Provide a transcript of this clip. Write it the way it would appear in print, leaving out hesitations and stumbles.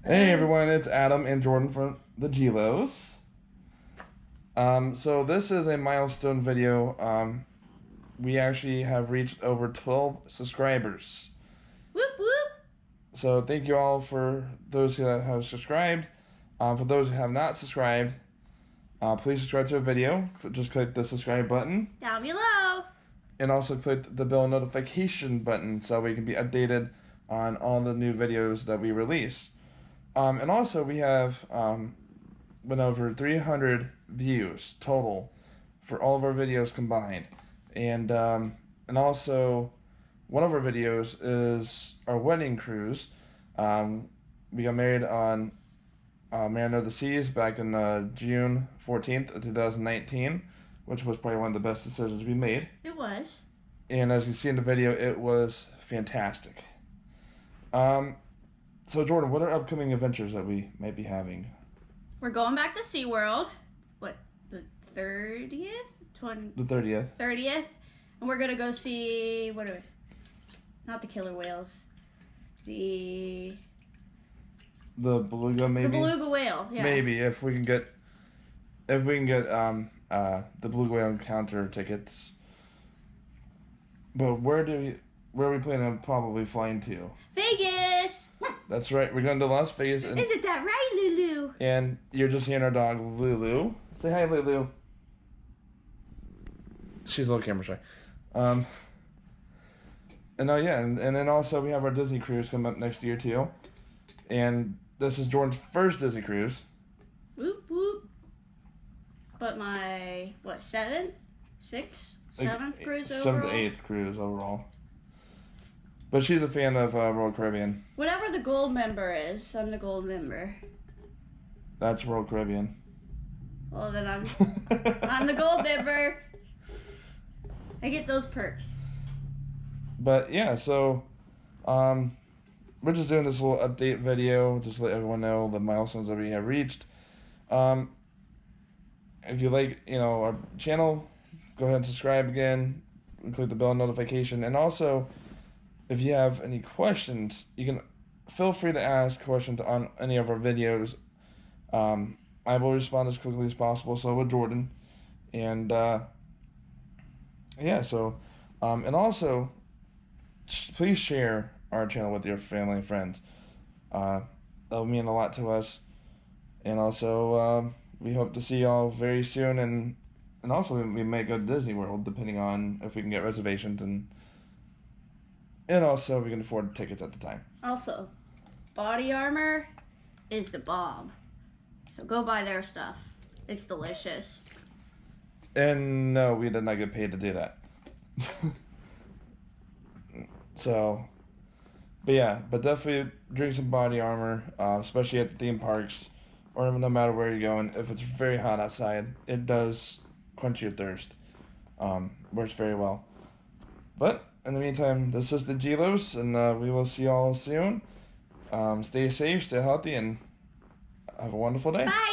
Hey everyone, it's Adam and Jordan from the Gilos. So this is a milestone video. We actually have reached over 12 subscribers. Whoop whoop. So thank you all for those who have subscribed. For those who have not subscribed, please subscribe to the video. Just click the subscribe button. Down below. And also click the bell notification button so we can be updated on all the new videos that we release. And also we have went over 300 views total for all of our videos combined. And also one of our videos is our wedding cruise. We got married on Mariner of the Seas back in June 14th of 2019, which was probably one of the best decisions we made. It was. And as you see in the video, it was fantastic. So Jordan, what are upcoming adventures that we might be having? We're going back to SeaWorld. What, the 30th? The 30th. 30th. And we're going to go see, what are we? Not the killer whales. The beluga, maybe? The beluga whale, yeah. Maybe, if we can get the beluga whale encounter tickets. But where are we planning on probably flying to? Vegas! That's right, we're going to Las Vegas. Isn't that right, Lulu? And you're just hearing our dog, Lulu. Say hi, Lulu. She's a little camera shy. And then also we have our Disney cruise coming up next year too. And this is Jordan's first Disney cruise. Whoop whoop. But my, seventh cruise overall? 7th to 8th cruise overall. But she's a fan of Royal Caribbean. Whatever the gold member is, I'm the gold member. That's Royal Caribbean. Well, then I'm the gold member. I get those perks. But yeah, so we're just doing this little update video, just to let everyone know the milestones that we have reached. If you like, our channel, go ahead and subscribe again, click the bell notification, and also if you have any questions, you can feel free to ask questions on any of our videos. I will respond as quickly as possible, so will Jordan. And and also please share our channel with your family and friends. That will mean a lot to us. And also we hope to see y'all very soon, and also we may go to Disney World depending on if we can get reservations, and also we can afford tickets at the time. Also, Body Armor is the bomb. So go buy their stuff. It's delicious. And no, we did not get paid to do that. But definitely drink some Body Armor, especially at the theme parks, or no matter where you're going. If it's very hot outside, it does quench your thirst. Works very well. But in the meantime, this is the Gilos, and we will see y'all soon. Stay safe, stay healthy, and have a wonderful day. Bye!